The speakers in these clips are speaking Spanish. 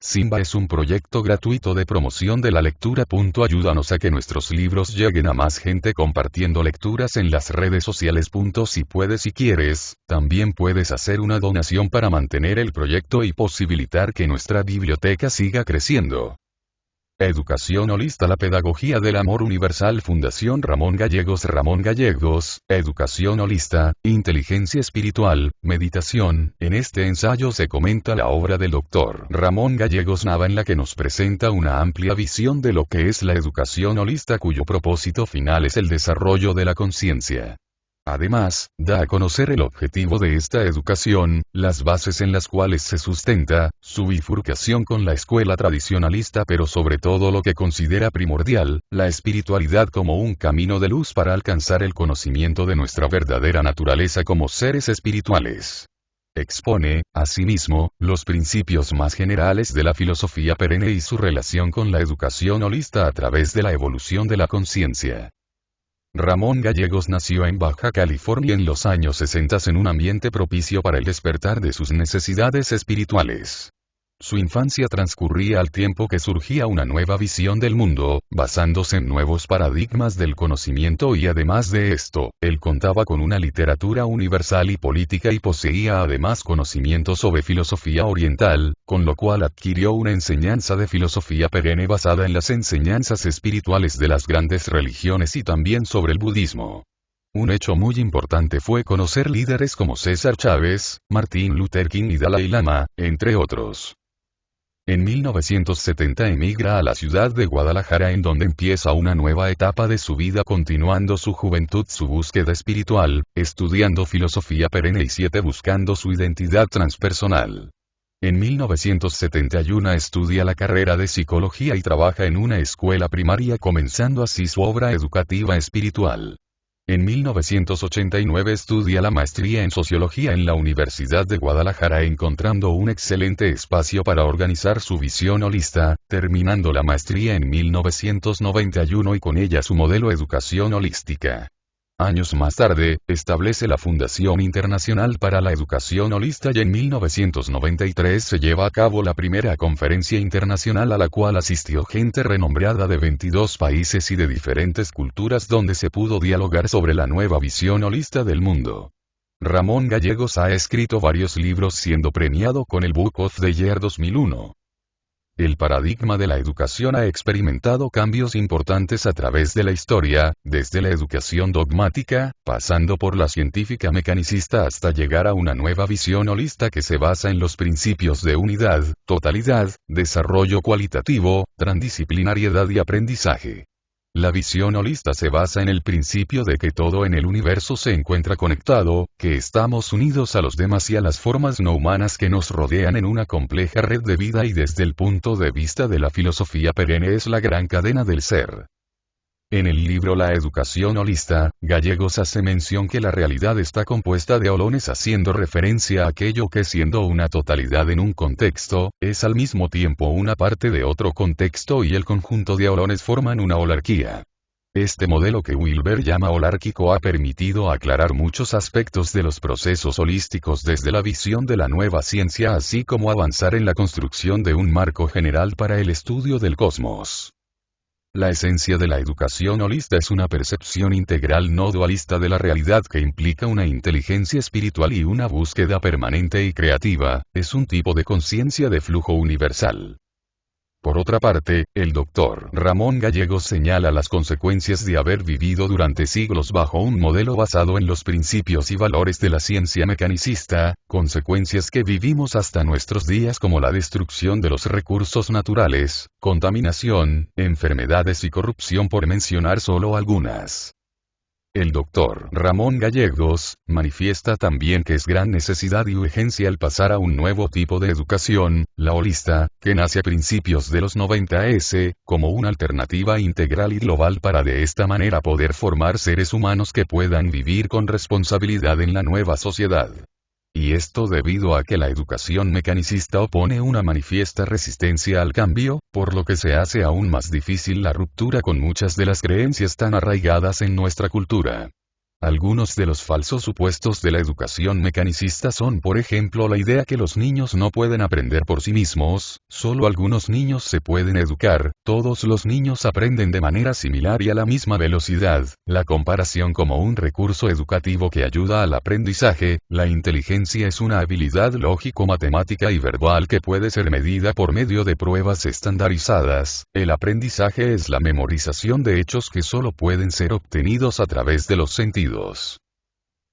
Simba es un proyecto gratuito de promoción de la lectura. Ayúdanos a que nuestros libros lleguen a más gente compartiendo lecturas en las redes sociales. Si puedes y quieres, también puedes hacer una donación para mantener el proyecto y posibilitar que nuestra biblioteca siga creciendo. Educación holista, la pedagogía del amor universal. Fundación Ramón Gallegos. Educación holista, inteligencia espiritual, meditación. En este ensayo se comenta la obra del Dr. Ramón Gallegos Nava, en la que nos presenta una amplia visión de lo que es la educación holista, cuyo propósito final es el desarrollo de la conciencia. Además, da a conocer el objetivo de esta educación, las bases en las cuales se sustenta, su bifurcación con la escuela tradicionalista, pero sobre todo lo que considera primordial, la espiritualidad como un camino de luz para alcanzar el conocimiento de nuestra verdadera naturaleza como seres espirituales. Expone, asimismo, los principios más generales de la filosofía perenne y su relación con la educación holista a través de la evolución de la conciencia. Ramón Gallegos nació en Baja California en los años 60 en un ambiente propicio para el despertar de sus necesidades espirituales. Su infancia transcurría al tiempo que surgía una nueva visión del mundo, basándose en nuevos paradigmas del conocimiento, y además de esto, él contaba con una literatura universal y política y poseía además conocimientos sobre filosofía oriental, con lo cual adquirió una enseñanza de filosofía perenne basada en las enseñanzas espirituales de las grandes religiones y también sobre el budismo. Un hecho muy importante fue conocer líderes como César Chávez, Martin Luther King y Dalai Lama, entre otros. En 1970 emigra a la ciudad de Guadalajara, en donde empieza una nueva etapa de su vida, continuando su juventud, su búsqueda espiritual, estudiando filosofía perenne y buscando su identidad transpersonal. En 1971 estudia la carrera de psicología y trabaja en una escuela primaria, comenzando así su obra educativa espiritual. En 1989 estudia la maestría en Sociología en la Universidad de Guadalajara, encontrando un excelente espacio para organizar su visión holista, terminando la maestría en 1991 y con ella su modelo Educación Holística. Años más tarde, establece la Fundación Internacional para la Educación Holista y en 1993 se lleva a cabo la primera conferencia internacional a la cual asistió gente renombrada de 22 países y de diferentes culturas, donde se pudo dialogar sobre la nueva visión holista del mundo. Ramón Gallegos ha escrito varios libros, siendo premiado con el Book of the Year 2001. El paradigma de la educación ha experimentado cambios importantes a través de la historia, desde la educación dogmática, pasando por la científica mecanicista hasta llegar a una nueva visión holista que se basa en los principios de unidad, totalidad, desarrollo cualitativo, transdisciplinariedad y aprendizaje. La visión holista se basa en el principio de que todo en el universo se encuentra conectado, que estamos unidos a los demás y a las formas no humanas que nos rodean en una compleja red de vida, y desde el punto de vista de la filosofía perenne es la gran cadena del ser. En el libro La Educación Holista, Gallegos hace mención que la realidad está compuesta de holones, haciendo referencia a aquello que, siendo una totalidad en un contexto, es al mismo tiempo una parte de otro contexto, y el conjunto de holones forman una holarquía. Este modelo, que Wilber llama holárquico, ha permitido aclarar muchos aspectos de los procesos holísticos desde la visión de la nueva ciencia, así como avanzar en la construcción de un marco general para el estudio del cosmos. La esencia de la educación holista es una percepción integral no dualista de la realidad que implica una inteligencia espiritual y una búsqueda permanente y creativa, es un tipo de conciencia de flujo universal. Por otra parte, el Dr. Ramón Gallegos señala las consecuencias de haber vivido durante siglos bajo un modelo basado en los principios y valores de la ciencia mecanicista, consecuencias que vivimos hasta nuestros días, como la destrucción de los recursos naturales, contaminación, enfermedades y corrupción, por mencionar solo algunas. El Dr. Ramón Gallegos manifiesta también que es gran necesidad y urgencia el pasar a un nuevo tipo de educación, la holista, que nace a principios de los 90s, como una alternativa integral y global para de esta manera poder formar seres humanos que puedan vivir con responsabilidad en la nueva sociedad. Y esto debido a que la educación mecanicista opone una manifiesta resistencia al cambio, por lo que se hace aún más difícil la ruptura con muchas de las creencias tan arraigadas en nuestra cultura. Algunos de los falsos supuestos de la educación mecanicista son, por ejemplo, la idea que los niños no pueden aprender por sí mismos, solo algunos niños se pueden educar, todos los niños aprenden de manera similar y a la misma velocidad, la comparación como un recurso educativo que ayuda al aprendizaje, la inteligencia es una habilidad lógico-matemática y verbal que puede ser medida por medio de pruebas estandarizadas, el aprendizaje es la memorización de hechos que solo pueden ser obtenidos a través de los sentidos.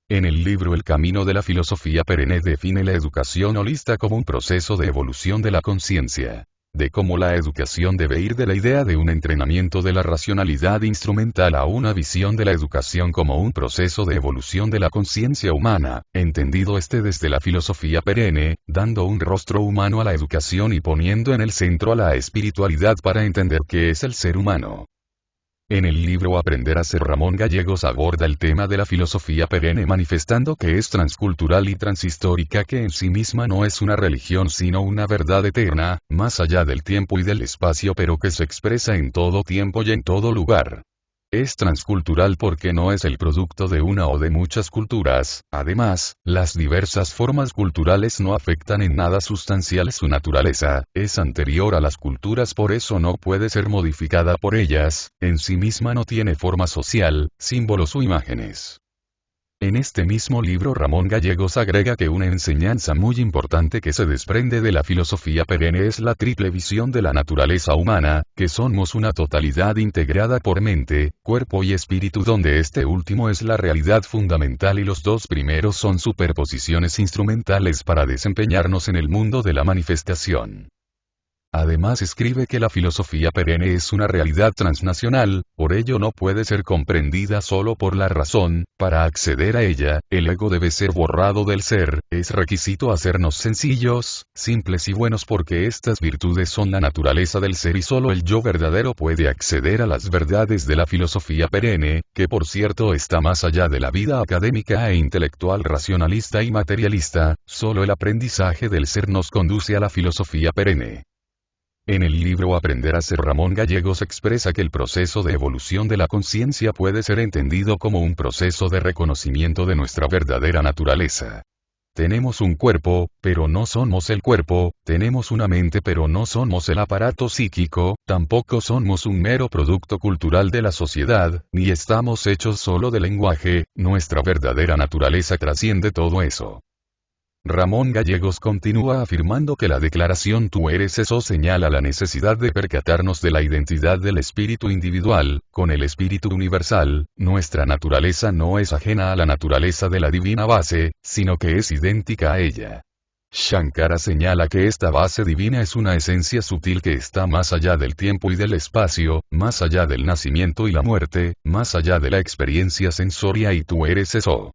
En el libro El camino de la filosofía perenne define la educación holista como un proceso de evolución de la conciencia, de cómo la educación debe ir de la idea de un entrenamiento de la racionalidad instrumental a una visión de la educación como un proceso de evolución de la conciencia humana, entendido desde la filosofía perenne, dando un rostro humano a la educación y poniendo en el centro a la espiritualidad para entender qué es el ser humano. En el libro Aprender a ser Ramón Gallegos aborda el tema de la filosofía perenne manifestando que es transcultural y transhistórica, que en sí misma no es una religión sino una verdad eterna, más allá del tiempo y del espacio, pero que se expresa en todo tiempo y en todo lugar. Es transcultural porque no es el producto de una o de muchas culturas, además, las diversas formas culturales no afectan en nada sustancial su naturaleza, es anterior a las culturas, por eso no puede ser modificada por ellas, en sí misma no tiene forma social, símbolos o imágenes. En este mismo libro Ramón Gallegos agrega que una enseñanza muy importante que se desprende de la filosofía perenne es la triple visión de la naturaleza humana, que somos una totalidad integrada por mente, cuerpo y espíritu, donde este último es la realidad fundamental y los dos primeros son superposiciones instrumentales para desempeñarnos en el mundo de la manifestación. Además escribe que la filosofía perenne es una realidad transnacional, por ello no puede ser comprendida solo por la razón, para acceder a ella, el ego debe ser borrado del ser, es requisito hacernos sencillos, simples y buenos porque estas virtudes son la naturaleza del ser y solo el yo verdadero puede acceder a las verdades de la filosofía perenne, que por cierto está más allá de la vida académica e intelectual racionalista y materialista, solo el aprendizaje del ser nos conduce a la filosofía perenne. En el libro Aprender a ser Ramón Gallegos expresa que el proceso de evolución de la conciencia puede ser entendido como un proceso de reconocimiento de nuestra verdadera naturaleza. Tenemos un cuerpo, pero no somos el cuerpo, tenemos una mente pero no somos el aparato psíquico, tampoco somos un mero producto cultural de la sociedad, ni estamos hechos solo de lenguaje, nuestra verdadera naturaleza trasciende todo eso. Ramón Gallegos continúa afirmando que la declaración tú eres eso señala la necesidad de percatarnos de la identidad del espíritu individual, con el espíritu universal, nuestra naturaleza no es ajena a la naturaleza de la divina base, sino que es idéntica a ella. Shankara señala que esta base divina es una esencia sutil que está más allá del tiempo y del espacio, más allá del nacimiento y la muerte, más allá de la experiencia sensoria y tú eres eso.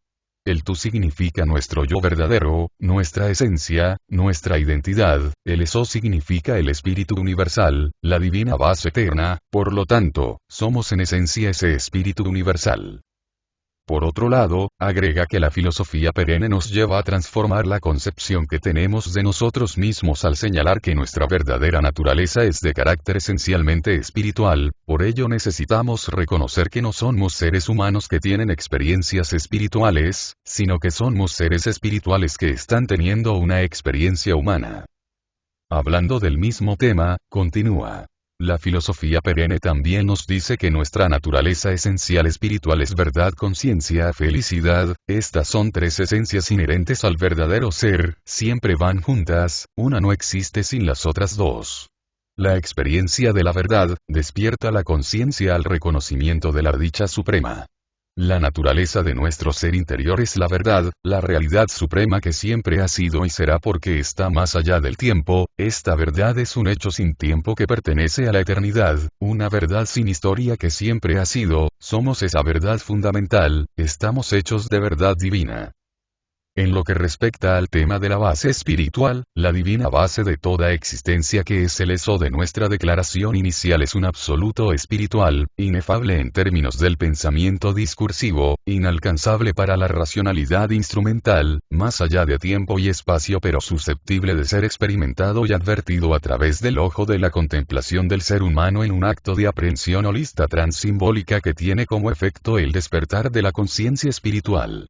El tú significa nuestro yo verdadero, nuestra esencia, nuestra identidad, el eso significa el espíritu universal, la divina base eterna, por lo tanto, somos en esencia ese espíritu universal. Por otro lado, agrega que la filosofía perenne nos lleva a transformar la concepción que tenemos de nosotros mismos al señalar que nuestra verdadera naturaleza es de carácter esencialmente espiritual, por ello necesitamos reconocer que no somos seres humanos que tienen experiencias espirituales, sino que somos seres espirituales que están teniendo una experiencia humana. Hablando del mismo tema, continúa. La filosofía perenne también nos dice que nuestra naturaleza esencial espiritual es verdad, conciencia, felicidad, estas son tres esencias inherentes al verdadero ser, siempre van juntas, una no existe sin las otras dos. La experiencia de la verdad, despierta la conciencia al reconocimiento de la dicha suprema. La naturaleza de nuestro ser interior es la verdad, la realidad suprema que siempre ha sido y será porque está más allá del tiempo, esta verdad es un hecho sin tiempo que pertenece a la eternidad, una verdad sin historia que siempre ha sido, somos esa verdad fundamental, estamos hechos de verdad divina. En lo que respecta al tema de la base espiritual, la divina base de toda existencia que es el eso de nuestra declaración inicial es un absoluto espiritual, inefable en términos del pensamiento discursivo, inalcanzable para la racionalidad instrumental, más allá de tiempo y espacio pero susceptible de ser experimentado y advertido a través del ojo de la contemplación del ser humano en un acto de aprehensión holista transsimbólica que tiene como efecto el despertar de la conciencia espiritual.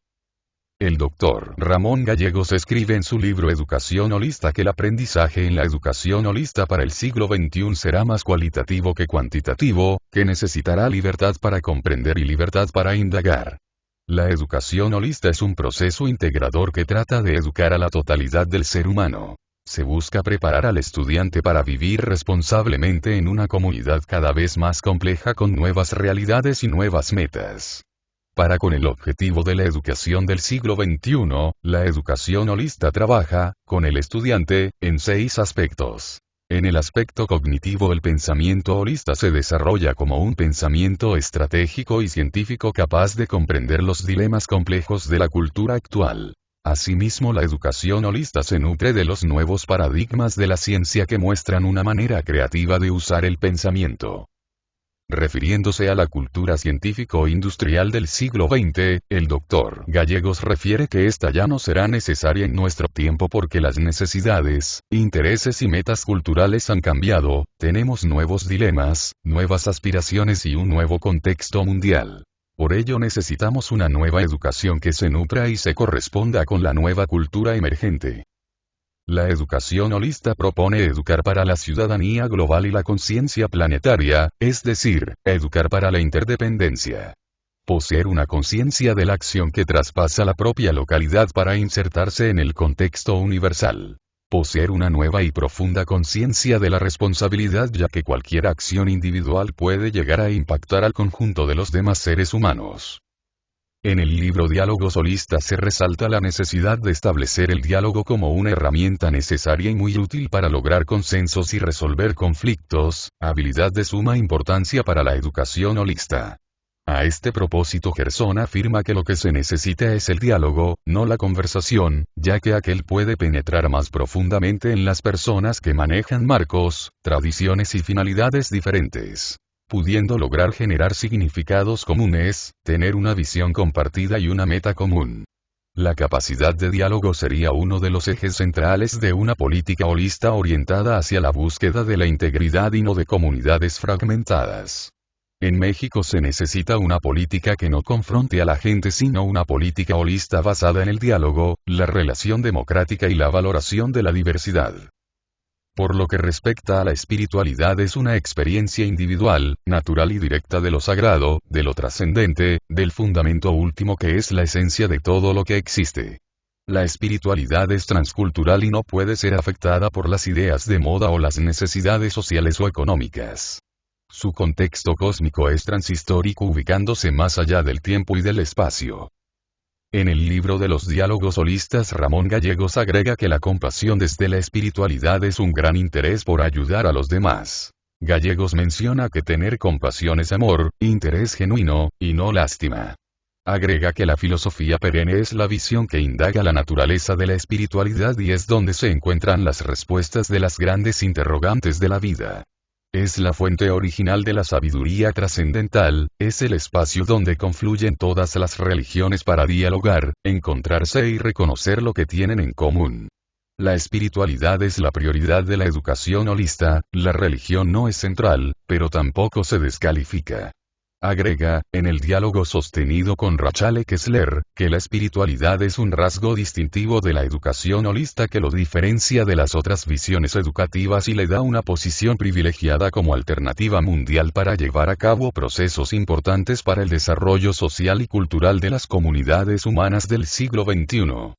El Dr. Ramón Gallegos escribe en su libro Educación Holista que el aprendizaje en la educación holista para el siglo XXI será más cualitativo que cuantitativo, que necesitará libertad para comprender y libertad para indagar. La educación holista es un proceso integrador que trata de educar a la totalidad del ser humano. Se busca preparar al estudiante para vivir responsablemente en una comunidad cada vez más compleja con nuevas realidades y nuevas metas. Para con el objetivo de la educación del siglo XXI, la educación holista trabaja, con el estudiante, en 6 aspectos. En el aspecto cognitivo el pensamiento holista se desarrolla como un pensamiento estratégico y científico capaz de comprender los dilemas complejos de la cultura actual. Asimismo la educación holista se nutre de los nuevos paradigmas de la ciencia que muestran una manera creativa de usar el pensamiento. Refiriéndose a la cultura científico-industrial del siglo XX, el Dr. Gallegos refiere que esta ya no será necesaria en nuestro tiempo porque las necesidades, intereses y metas culturales han cambiado, tenemos nuevos dilemas, nuevas aspiraciones y un nuevo contexto mundial. Por ello necesitamos una nueva educación que se nutra y se corresponda con la nueva cultura emergente. La educación holista propone educar para la ciudadanía global y la conciencia planetaria, es decir, educar para la interdependencia. Poseer una conciencia de la acción que traspasa la propia localidad para insertarse en el contexto universal. Poseer una nueva y profunda conciencia de la responsabilidad ya que cualquier acción individual puede llegar a impactar al conjunto de los demás seres humanos. En el libro Diálogos Holistas se resalta la necesidad de establecer el diálogo como una herramienta necesaria y muy útil para lograr consensos y resolver conflictos, habilidad de suma importancia para la educación holista. A este propósito Gerson afirma que lo que se necesita es el diálogo, no la conversación, ya que aquel puede penetrar más profundamente en las personas que manejan marcos, tradiciones y finalidades diferentes, pudiendo lograr generar significados comunes, tener una visión compartida y una meta común. La capacidad de diálogo sería uno de los ejes centrales de una política holista orientada hacia la búsqueda de la integridad y no de comunidades fragmentadas. En México se necesita una política que no confronte a la gente sino una política holista basada en el diálogo, la relación democrática y la valoración de la diversidad. Por lo que respecta a la espiritualidad es una experiencia individual, natural y directa de lo sagrado, de lo trascendente, del fundamento último que es la esencia de todo lo que existe. La espiritualidad es transcultural y no puede ser afectada por las ideas de moda o las necesidades sociales o económicas. Su contexto cósmico es transhistórico ubicándose más allá del tiempo y del espacio. En el libro de los diálogos holistas Ramón Gallegos agrega que la compasión desde la espiritualidad es un gran interés por ayudar a los demás. Gallegos menciona que tener compasión es amor, interés genuino, y no lástima. Agrega que la filosofía perenne es la visión que indaga la naturaleza de la espiritualidad y es donde se encuentran las respuestas de las grandes interrogantes de la vida. Es la fuente original de la sabiduría trascendental, es el espacio donde confluyen todas las religiones para dialogar, encontrarse y reconocer lo que tienen en común. La espiritualidad es la prioridad de la educación holista, la religión no es central, pero tampoco se descalifica. Agrega, en el diálogo sostenido con Rachel Kessler, que la espiritualidad es un rasgo distintivo de la educación holista que lo diferencia de las otras visiones educativas y le da una posición privilegiada como alternativa mundial para llevar a cabo procesos importantes para el desarrollo social y cultural de las comunidades humanas del siglo XXI.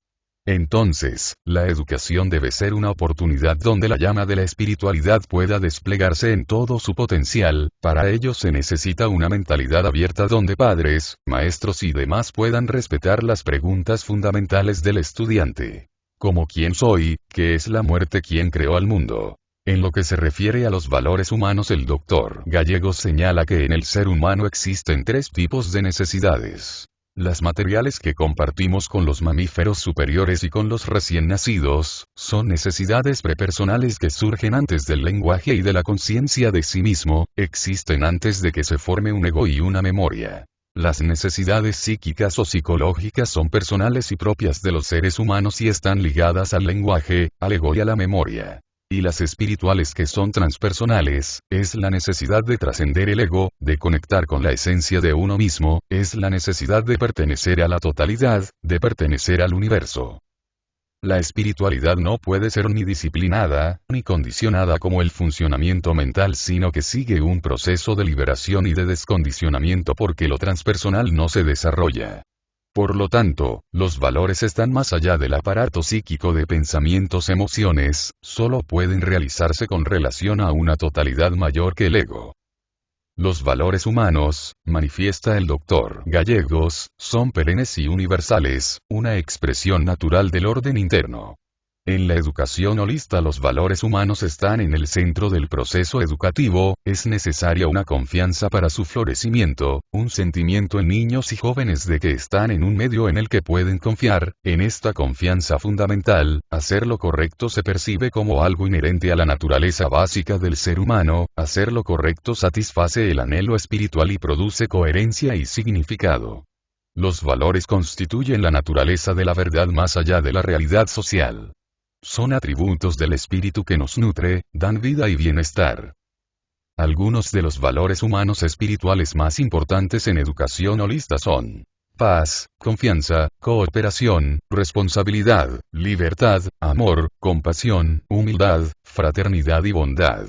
Entonces, la educación debe ser una oportunidad donde la llama de la espiritualidad pueda desplegarse en todo su potencial, para ello se necesita una mentalidad abierta donde padres, maestros y demás puedan respetar las preguntas fundamentales del estudiante. Como quién soy, qué es la muerte, quién creó al mundo. En lo que se refiere a los valores humanos el Dr. Gallegos señala que en el ser humano existen 3 tipos de necesidades. Las materiales que compartimos con los mamíferos superiores y con los recién nacidos, son necesidades prepersonales que surgen antes del lenguaje y de la conciencia de sí mismo, existen antes de que se forme un ego y una memoria. Las necesidades psíquicas o psicológicas son personales y propias de los seres humanos y están ligadas al lenguaje, al ego y a la memoria. Y las espirituales que son transpersonales, es la necesidad de trascender el ego, de conectar con la esencia de uno mismo, es la necesidad de pertenecer a la totalidad, de pertenecer al universo. La espiritualidad no puede ser ni disciplinada, ni condicionada como el funcionamiento mental, sino que sigue un proceso de liberación y de descondicionamiento porque lo transpersonal no se desarrolla. Por lo tanto, los valores están más allá del aparato psíquico de pensamientos-emociones, solo pueden realizarse con relación a una totalidad mayor que el ego. Los valores humanos, manifiesta el Dr. Gallegos, son perennes y universales, una expresión natural del orden interno. En la educación holista los valores humanos están en el centro del proceso educativo, es necesaria una confianza para su florecimiento, un sentimiento en niños y jóvenes de que están en un medio en el que pueden confiar, en esta confianza fundamental, hacer lo correcto se percibe como algo inherente a la naturaleza básica del ser humano, hacer lo correcto satisface el anhelo espiritual y produce coherencia y significado. Los valores constituyen la naturaleza de la verdad más allá de la realidad social. Son atributos del espíritu que nos nutre, dan vida y bienestar. Algunos de los valores humanos espirituales más importantes en educación holista son paz, confianza, cooperación, responsabilidad, libertad, amor, compasión, humildad, fraternidad y bondad.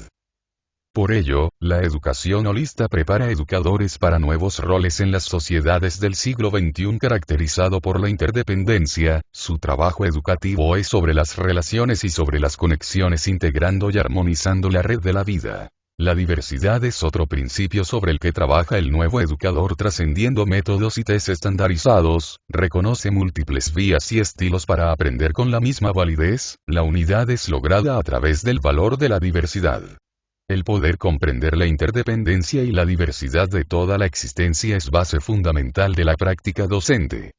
Por ello, la educación holista prepara educadores para nuevos roles en las sociedades del siglo XXI caracterizado por la interdependencia, su trabajo educativo es sobre las relaciones y sobre las conexiones integrando y armonizando la red de la vida. La diversidad es otro principio sobre el que trabaja el nuevo educador trascendiendo métodos y test estandarizados, reconoce múltiples vías y estilos para aprender con la misma validez, la unidad es lograda a través del valor de la diversidad. El poder comprender la interdependencia y la diversidad de toda la existencia es base fundamental de la práctica docente.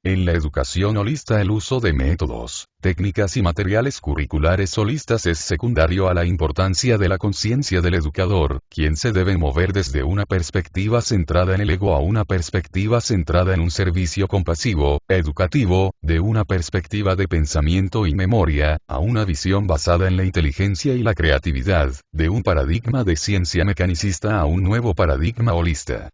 En la educación holista el uso de métodos, técnicas y materiales curriculares holistas es secundario a la importancia de la conciencia del educador, quien se debe mover desde una perspectiva centrada en el ego a una perspectiva centrada en un servicio compasivo, educativo, de una perspectiva de pensamiento y memoria, a una visión basada en la inteligencia y la creatividad, de un paradigma de ciencia mecanicista a un nuevo paradigma holista.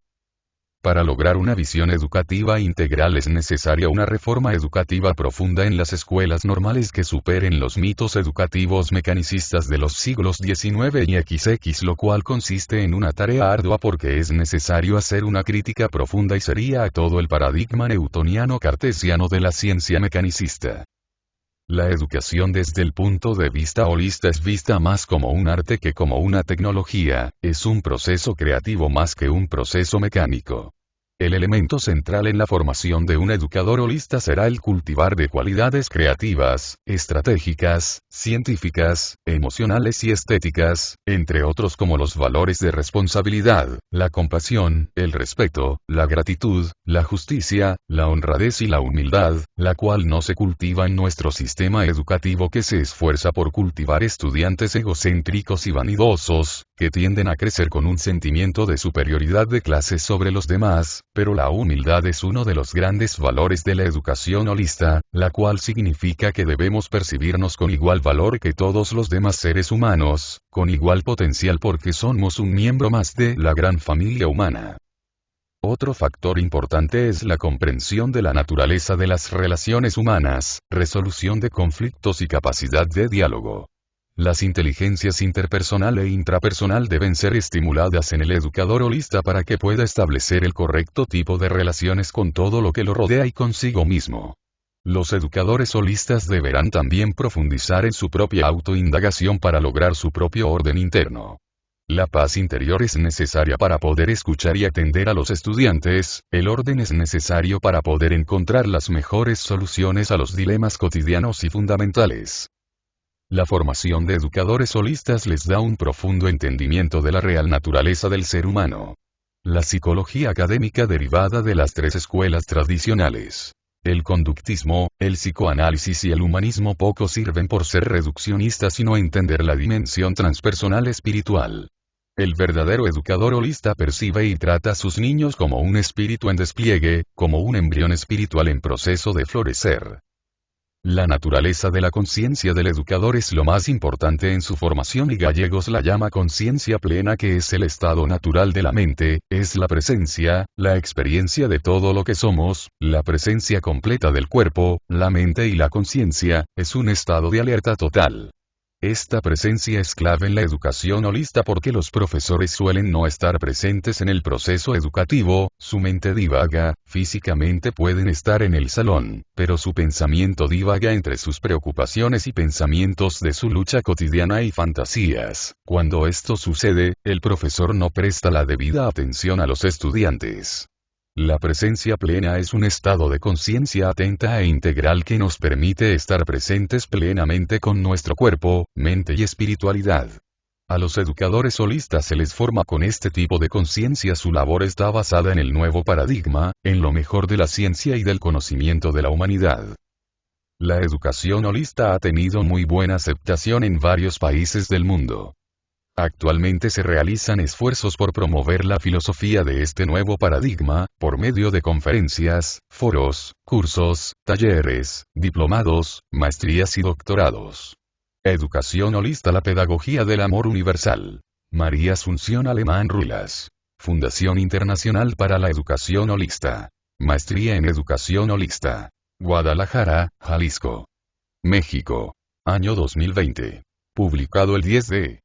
Para lograr una visión educativa integral es necesaria una reforma educativa profunda en las escuelas normales que superen los mitos educativos mecanicistas de los siglos XIX y XX, lo cual consiste en una tarea ardua porque es necesario hacer una crítica profunda y seria a todo el paradigma newtoniano cartesiano de la ciencia mecanicista. La educación desde el punto de vista holista es vista más como un arte que como una tecnología, es un proceso creativo más que un proceso mecánico. El elemento central en la formación de un educador holista será el cultivar de cualidades creativas, estratégicas, científicas, emocionales y estéticas, entre otros como los valores de responsabilidad, la compasión, el respeto, la gratitud, la justicia, la honradez y la humildad, la cual no se cultiva en nuestro sistema educativo que se esfuerza por cultivar estudiantes egocéntricos y vanidosos, que tienden a crecer con un sentimiento de superioridad de clase sobre los demás, pero la humildad es uno de los grandes valores de la educación holista, la cual significa que debemos percibirnos con igual valor que todos los demás seres humanos, con igual potencial porque somos un miembro más de la gran familia humana. Otro factor importante es la comprensión de la naturaleza de las relaciones humanas, resolución de conflictos y capacidad de diálogo. Las inteligencias interpersonal e intrapersonal deben ser estimuladas en el educador holista para que pueda establecer el correcto tipo de relaciones con todo lo que lo rodea y consigo mismo. Los educadores holistas deberán también profundizar en su propia autoindagación para lograr su propio orden interno. La paz interior es necesaria para poder escuchar y atender a los estudiantes, el orden es necesario para poder encontrar las mejores soluciones a los dilemas cotidianos y fundamentales. La formación de educadores holistas les da un profundo entendimiento de la real naturaleza del ser humano. La psicología académica derivada de las tres escuelas tradicionales. El conductismo, el psicoanálisis y el humanismo poco sirven por ser reduccionistas y no entender la dimensión transpersonal espiritual. El verdadero educador holista percibe y trata a sus niños como un espíritu en despliegue, como un embrión espiritual en proceso de florecer. La naturaleza de la conciencia del educador es lo más importante en su formación y Gallegos la llama conciencia plena, que es el estado natural de la mente, es la presencia, la experiencia de todo lo que somos, la presencia completa del cuerpo, la mente y la conciencia, es un estado de alerta total. Esta presencia es clave en la educación holista porque los profesores suelen no estar presentes en el proceso educativo, su mente divaga, físicamente pueden estar en el salón, pero su pensamiento divaga entre sus preocupaciones y pensamientos de su lucha cotidiana y fantasías. Cuando esto sucede, el profesor no presta la debida atención a los estudiantes. La presencia plena es un estado de conciencia atenta e integral que nos permite estar presentes plenamente con nuestro cuerpo, mente y espiritualidad. A los educadores holistas se les forma con este tipo de conciencia. Su labor está basada en el nuevo paradigma, en lo mejor de la ciencia y del conocimiento de la humanidad. La educación holista ha tenido muy buena aceptación en varios países del mundo. Actualmente se realizan esfuerzos por promover la filosofía de este nuevo paradigma, por medio de conferencias, foros, cursos, talleres, diplomados, maestrías y doctorados. Educación holista, la pedagogía del amor universal. María Asunción Alemán Rulas. Fundación Internacional para la Educación Holista. Maestría en Educación Holista. Guadalajara, Jalisco. México. Año 2020. Publicado el 10 de